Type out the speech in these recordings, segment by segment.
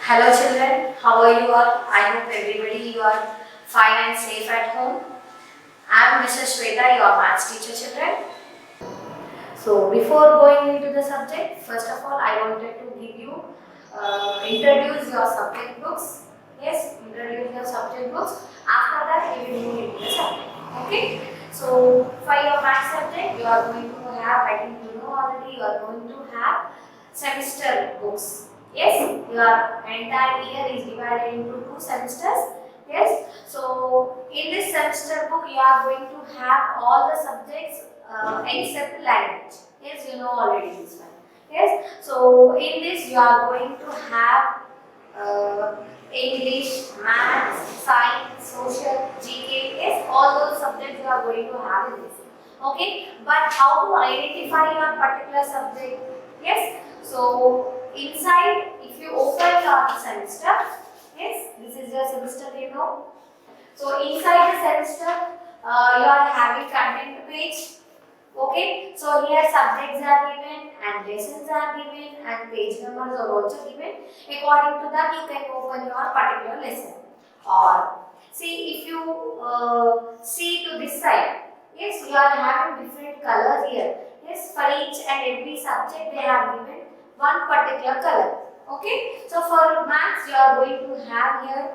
Hello children, how are you all? I hope everybody you are fine and safe at home. I am Mrs. Shweta, your maths teacher children. So before going into the subject, first of all I wanted to give you, introduce your subject books. Yes, introduce your subject books. After that we will move into the subject. Okay. So for your maths subject, you are going to have, I think you know already, you are going to have semester books. Yes, your entire year is divided into 2 semesters. Yes, so in this semester book you are going to have all the subjects except language. Yes, you know already this one. Yes, so in this you are going to have English, maths, science, social, GK. Yes, all those subjects you are going to have in this. Okay, but how to identify your particular subject? Yes, so inside, if you open your semester, yes, this is your semester, you know. So inside the semester, you are having content page. Okay, so here subjects are given and lessons are given and page numbers are also given. According to that, you can open your particular lesson. Or see, if you see to this side, yes, you are having different colors here. Yes, for each and every subject they have given one particular color. Okay, so for maths you are going to have here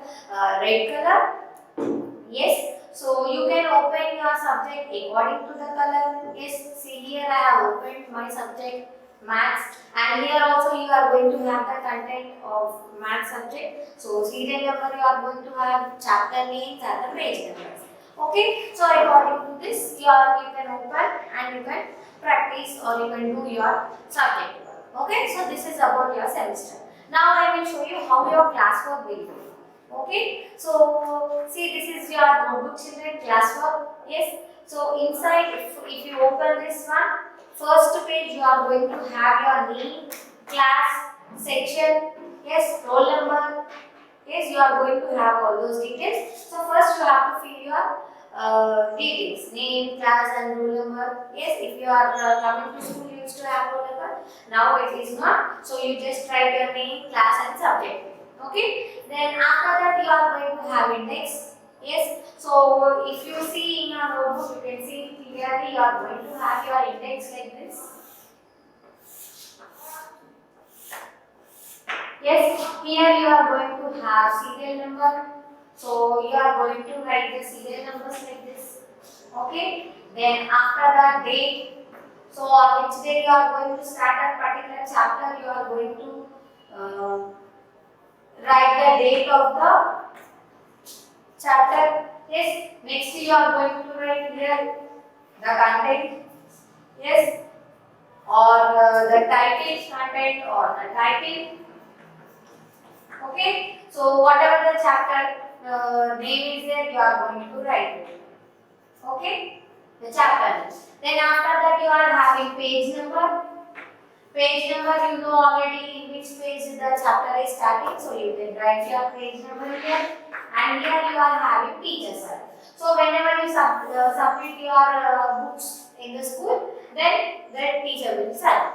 red color. Yes, so you can open your subject according to the color. Yes, see here I have opened my subject maths, and here also you are going to have the content of maths subject. So serial number you are going to have, chapter names and the page numbers. Okay, so according to this you can open and you can practice or you can do your subject work. Okay, so this is about your semester. Now I will show you how your classwork will be. Okay, so see, this is your notebook children, classwork. Yes, so inside if you open this one, first page you are going to have your name, class, section, yes, roll number. Yes, you are going to have all those details. So first you have to fill your details, name, class and roll number. Yes, if you are coming to school you used to have roll number. Now it is not. So you just write your name, class and subject. Okay. Then after that you are going to have index. Yes. So if you see in your notebook, you can see clearly you are going to have your index like this. Yes, here you are going to have serial number. So you are going to write the serial numbers like this. Okay. Then after that date. So on which day you are going to start a particular chapter, you are going to write the date of the chapter. Yes. Next you are going to write here the content. Yes. Or the title, content or the title. Okay, so whatever the chapter name is there, you are going to write it. Okay, the chapter name. Then after that, you are having page number. Page number, you know already in which page the chapter is starting, so you can write your page number here. And here you are having teacher sir. So whenever you submit your books in the school, then the teacher will sign.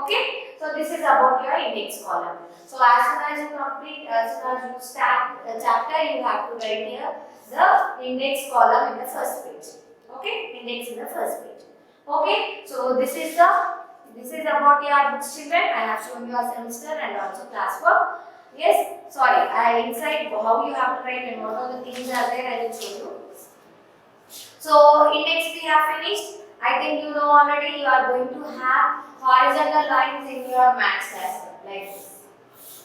Okay, so this is about your index column. So as soon as you complete, as soon as you start the chapter, you have to write here the index column in the first page. Okay, index in the first page. Okay, so this is about your books children. I have shown you a semester and also classwork. Yes, sorry, inside how you have to write and what all the things are there, I will show you. So index we have finished. I think you know already you are going to have horizontal lines in your maths class like this.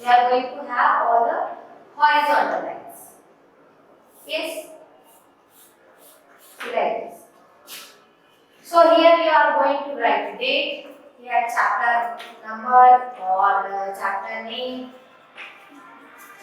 You are going to have all the horizontal lines. Yes, like this. So here you are going to write date, here chapter number or chapter name.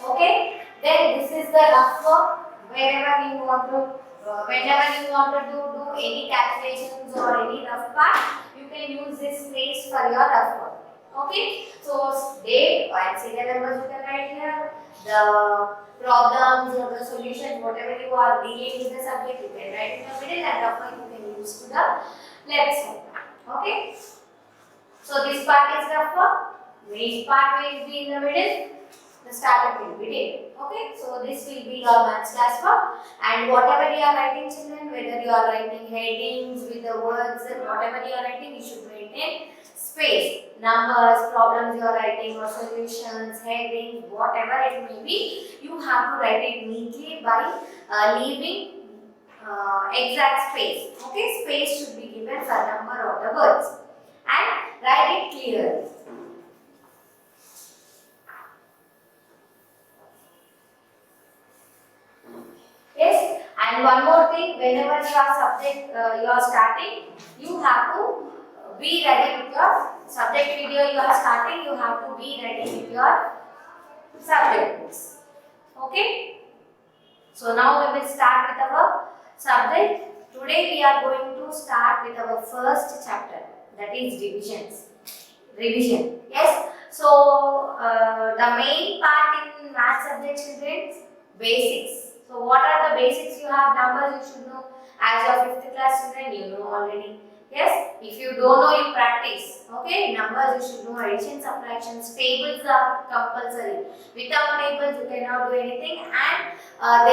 Okay. Then this is the rough work. Wherever you want to. Whenever you want to do any calculations or any rough part, you can use this space for your rough work. Okay, so date and serial numbers you can write here. The problems or the solutions, whatever you are dealing with the subject, you can write in the middle, and rough work you can use to the left side. Okay, so this part is rough work. Which part will be in the middle? the starter will be taken. Okay, so this will be your maths class work, and whatever you are writing, children, whether you are writing headings with the words and whatever you are writing, you should maintain space. Numbers, problems you are writing, or solutions, headings, whatever it may be, you have to write it neatly by leaving exact space. Okay, space should be given for number of the words, and write it clearly. Yes, and one more thing, whenever you are subject, you are starting, you have to be ready with your subject video. You are starting, you have to be ready with your subject books. Okay. So now we will start with our subject. Today we are going to start with our first chapter, that is divisions. Revision. Yes. So the main part in math subject, children, basics. So what are the basics? You have numbers, you should know. As your 5th class student, you know already. Yes. If you don't know, you practice. Okay. Numbers, you should know. Addition, subtractions, tables are compulsory. Without tables, you cannot do anything. And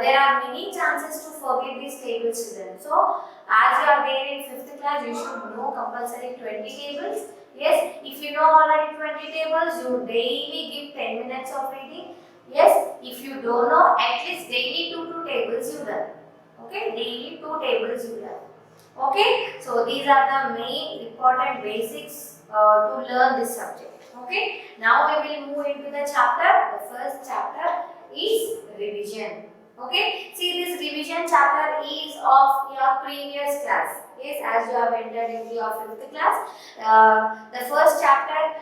there are many chances to forget these tables, children. So as you are there in 5th class, you should know compulsory 20 tables. Yes, if you know already 20 tables, you daily give 10 minutes of reading. Yes, if you don't know, at least daily 2 tables you learn. Okay, daily 2 tables you learn. Okay, so these are the main important basics to learn this subject. Okay, now we will move into the chapter. The first chapter is revision. Okay, see, this revision chapter is of your previous class. Yes, as you have entered into your 5th class, the first chapter,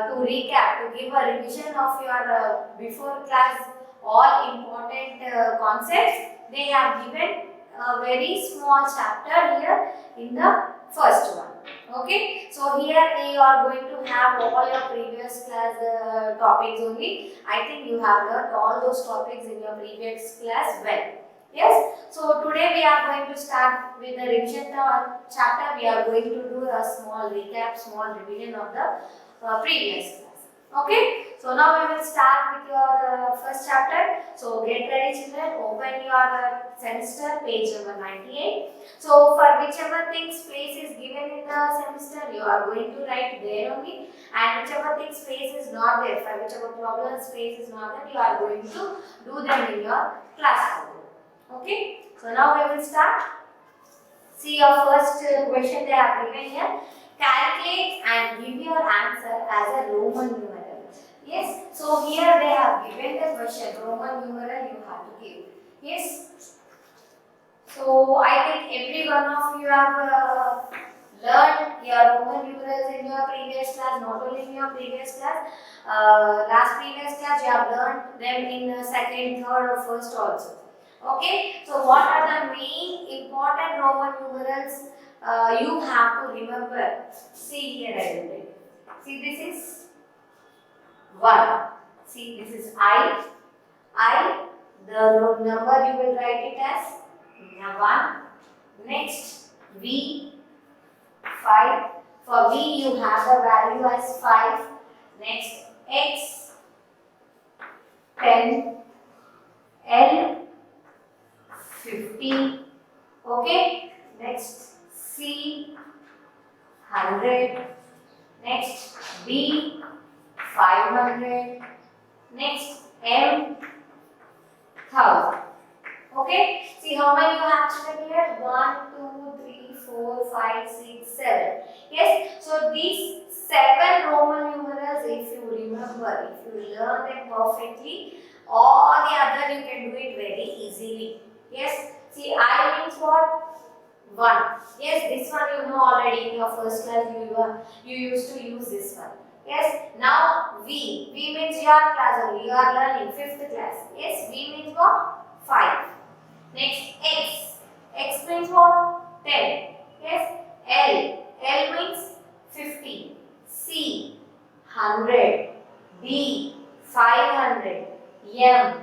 to recap, to give a revision of your before class all important concepts, they have given a very small chapter here in the first one. Okay, so here you are going to have all your previous class topics only. I think you have learned all those topics in your previous class well. Yes, so today we are going to start with the revision chapter. We are going to do a small recap, small revision of the previous class. Okay, so now we will start with your first chapter. So get ready, children. Open your semester, page number 98. So for whichever thing space is given in the semester, you are going to write there only, and whichever thing space is not there, for whichever problem space is not there, you are going to do them in your class. Okay, so now we will start. See your first question they have given here. Calculate and give your answer as a Roman numeral. Yes, so here they have given the question, Roman numeral you have to give. Yes, so I think every one of you have learned your Roman numerals in your previous class, not only in your previous class. Last previous class you have learned them in second, third or first also. Okay, so what are the main important Roman numerals you have to remember? See here I will write. See, this is 1. See, this is I. The number you will write it as 1. Next, V, 5. For V you have the value as 5. Next, X, 10. L, 50. Okay. Next, C, 100. Next, B, 500. Next, M, 1000. Okay. See how many you have written here? 1, 2, 3, 4, 5, 6, 7. Yes. So these 7 Roman numerals, if you remember, if you learn them perfectly, all the other you can do it very easily. Yes. See, I means what? 1. Yes, this one you know already in your first class. You used to use this one. Yes. Now V. V means your class only. You are learning 5th class. Yes. V means what? 5. Next, X. X means what? 10. Yes. L. L means 50. C. 100. B. 500. M.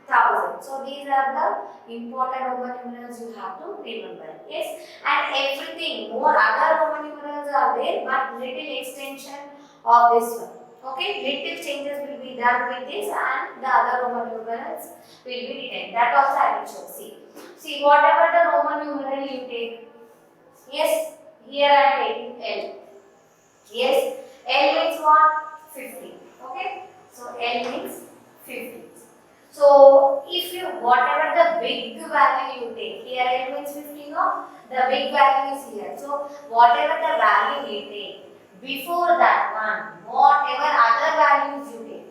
1000. So these are the important Roman numerals you have to remember. Yes. And everything, more other Roman numerals are there, but little extension of this one. Okay, little changes will be done with this and the other Roman numerals will be written. That also I will show. See, whatever the Roman numeral you take. Yes, here I am taking L. Yes, L means what? 50. Okay, so L means 50. So if you whatever the big value you take, here L means 50, no? The big value is here. So whatever the value you take, before that one, whatever other values you take,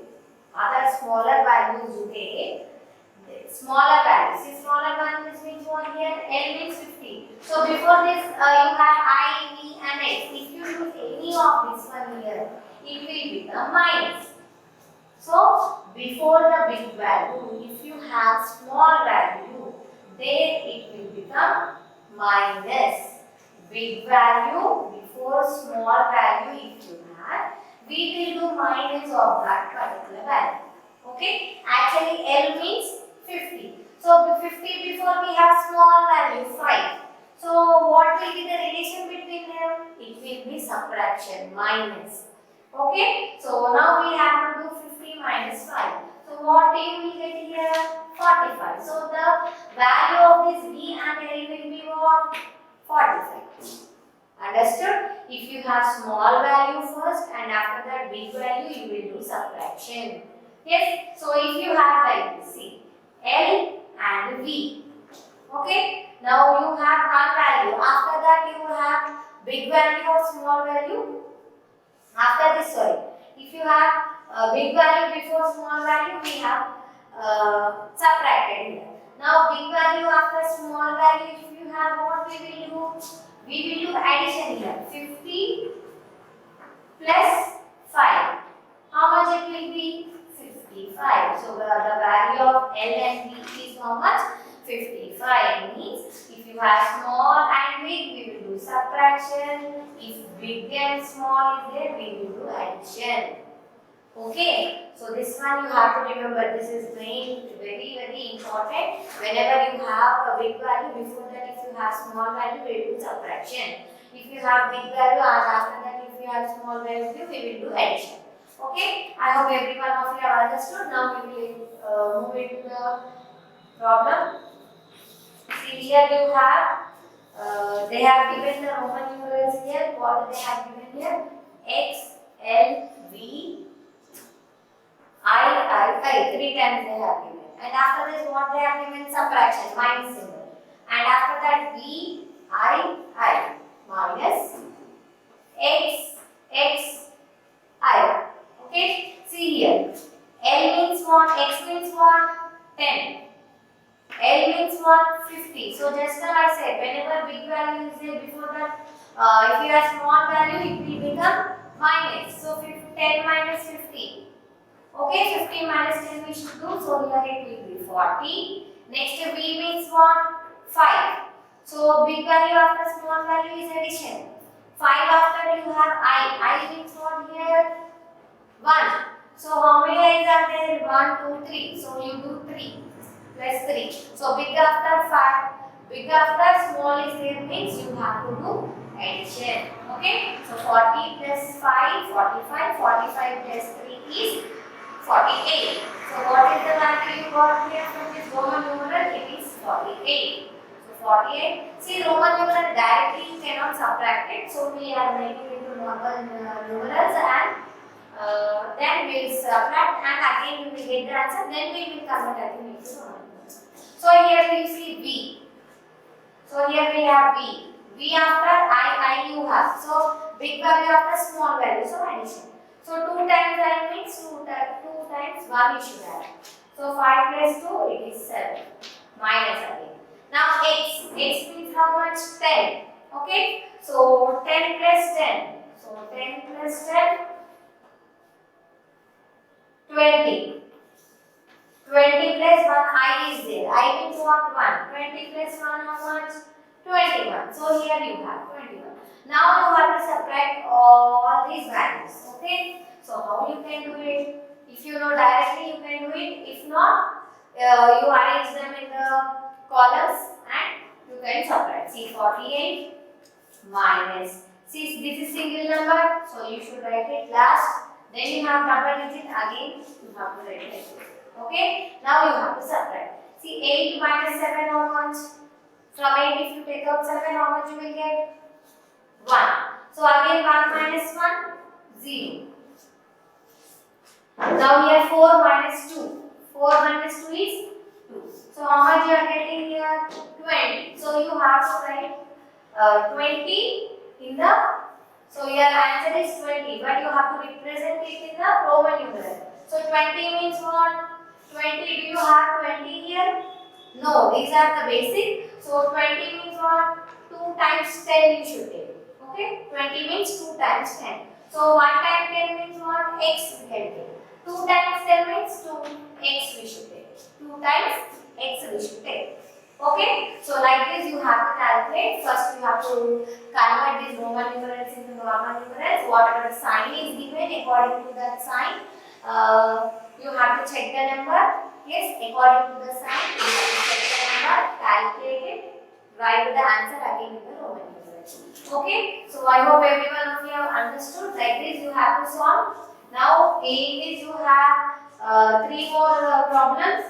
other smaller values you take, smaller values. See, smaller values means what here? L means 50. So before this, you have I, V and X. If you use any of this one here, it will become minus. So before the big value, if you have small value, then it will become minus. Big value before small value if you have, we will do minus of that particular value. Okay? Actually L means 50. So 50 before we have small value 5. So what will be the relation between them? It will be subtraction, minus. Okay? So now we have to do 50 minus 5. So what you will get here? 45. So the value of this V and L will be what? 45. Understood? If you have small value first and after that big value, you will do subtraction. Yes? So if you have like this, see, L and V. Okay? Now you have one value. After that you have big value or small value. After this, sorry. If you have a big value before small value, we have subtracted here. Now big value after small value, if you have what we will do? We will do addition here. 50 plus 5. How much it will be? 55. So the value of L and V is how much? 55 means if you have small and big, we will do subtraction. If big and small is there, we will do addition. Okay, so this one you have to remember. This is very important. Whenever you have a big value, before that if you have small value, we will do subtraction. If you have big value and after that if you have small value, we will do addition. Okay, I hope every one of you have understood. Now we will move into the problem. See, here you have, they have given the Roman numerals here. What they have given here? X, L, V, I, 3 times they have given. And after this, what they have given? Subtraction, minus symbol. And after that, V, I, minus X, I. Okay, see here. L means what? X means what? 10. L means what? 50. So just now I said, whenever big value is there before that, if you have small value, it will become minus. So 10 minus 50. Okay, 15 minus 10 we should do. So here it will be 40. Next V means what? 5. So big value after small value is addition. 5 after you have I. I means what here? 1. So how many i's are there? 1, 2, 3. So you do 3 plus 3. So big after 5, big after small is there means you have to do addition. Okay. So 40 plus 5, 45. 45 plus 3 is 48. So what is the value you got here from this Roman numeral? It is 48. So 48. See, Roman numeral directly you cannot subtract it. So we are making it into normal numerals and then we will subtract and again we will get the answer. Then we will convert again into Roman numerals. So here we see V. So here we have V. V after I you have. So big value after small value. So addition. So 2 times I means 2 times 1 you should have. So 5 plus 2 it is 7. Minus again. Now X. X means how much? 10. Okay. So 10 plus 10. So 10 plus 10. 20. 20 plus 1 I is there. I means what? 1. 20 plus 1 how much? 21. So here you have 21. Now you have to subtract all these values. Okay. So how you can do it? If you know directly you can do it. If not, you arrange them in the columns and you can subtract. See 48 minus. See this is single number. So you should write it last. Then you have double digit, again you have to write like this. Okay, now you have to subtract. See, 8 minus 7, how much? From 8, if you take out 7, how much you will get? 1. So again 1 minus 1, 0. Now here 4 minus 2. 4 minus 2 is 2. So how much you are getting here? 20. So you have to write 20 in the, so your answer is 20, but you have to represent it in the Roman numeral. So 20 means what? 20, do you have 20 here? No, these are the basic. So 20 means what? 2 times 10 you should take. Okay? 20 means 2 times 10. So 1 times 10 means what? X we can take. 2 times 10 means 2x we should take. 2 times x we should take. Okay? So like this you have to calculate. First you have to convert these Roman numerals into normal numerals. Whatever the sign is given, according to that sign, you have to check the number. Yes, according to the sign, you have to check the number, calculate it, write the answer again in the Roman numerals. Okay? So I hope everyone of you have understood. Like this you have to solve. Now in this you have 3 more problems.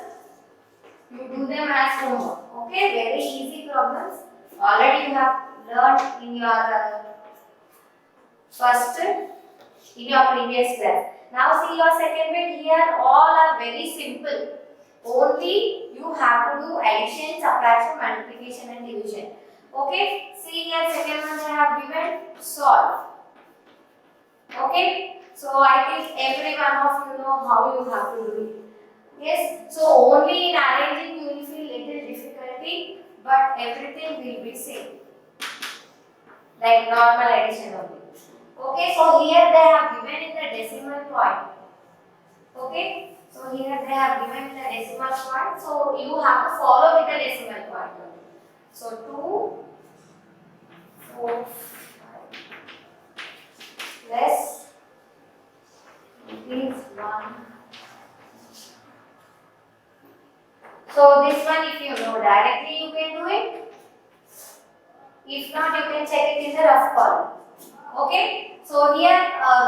You do them as homework. Okay? Very easy problems. Already you have learned in your in your previous class. Now see your second bit here. All are very simple. Only you have to do addition, subtraction, multiplication and division. Okay? See here second one I have given solve. Okay? So I think every one of you know how you have to do it. Yes? So only in arranging you will feel little difficulty, but everything will be same. Like normal addition only. Okay? So here they have given in the decimal point. Okay? So here they have given the decimal point. So you have to follow with the decimal point only. So 2, 4, 5 less rupees 1. So this one if you know directly you can do it. If not you can check it in the rough column. Okay. So here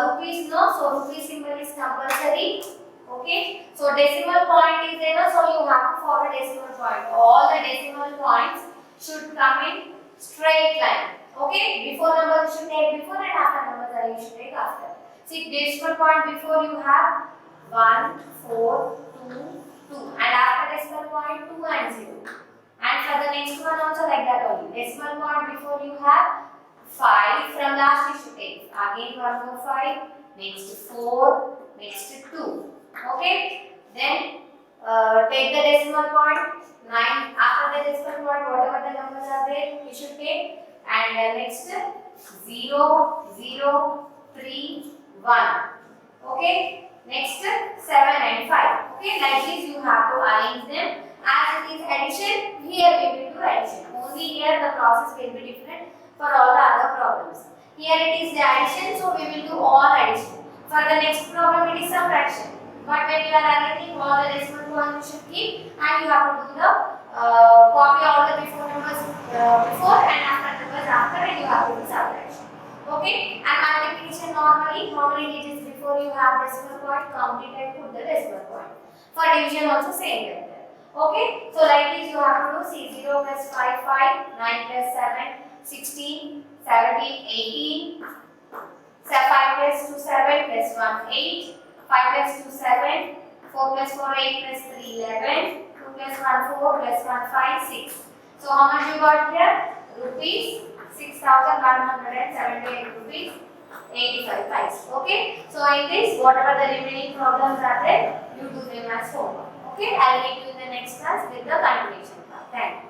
rupees no. So rupees symbol is compulsory. Okay, so decimal point is there, so you have to follow decimal point. All the decimal points should come in straight line. Okay, before numbers you should take before and after numbers you should take after. See, decimal point before you have 1, 4, 2, 2, and after decimal point 2 and 0. And for the next one also like that only. Decimal point before you have 5, from last you should take. Again 1 more 5, next 4, next 2. Okay, then take the decimal point 9. After the decimal point, whatever the numbers are there, you should take. And next 0, 0, 3, 1. Okay, next 7 and 5. Okay, like this you have to arrange them. As it is addition, here we will do addition. Only here the process will be different for all the other problems. Here it is the addition, so we will do all addition. For the next problem, it is subtraction. But when you are arranging all the decimal points, you should keep, and you have to do the copy all the before numbers before and after numbers after, and you have to do subtraction. Okay? And multiplication normally, how many digits before you have decimal point, count it and put the decimal point. For division also same like that. Okay? So like this you have to do, see 0 plus 5, 5, 9 plus 7, 16, 17, 18, 5 plus 2, 7 plus 1, 8. 5 plus 2, 7, 4 plus 4, 8 plus 3, 11, 2 plus 1, 4 plus 1, 5, 6. So how much you got here? Rupees 6,178 rupees 85 paise. Okay. So in this, whatever the remaining problems are there, you do them as homework. Okay. I will meet you in the next class with the continuation part. Thank you.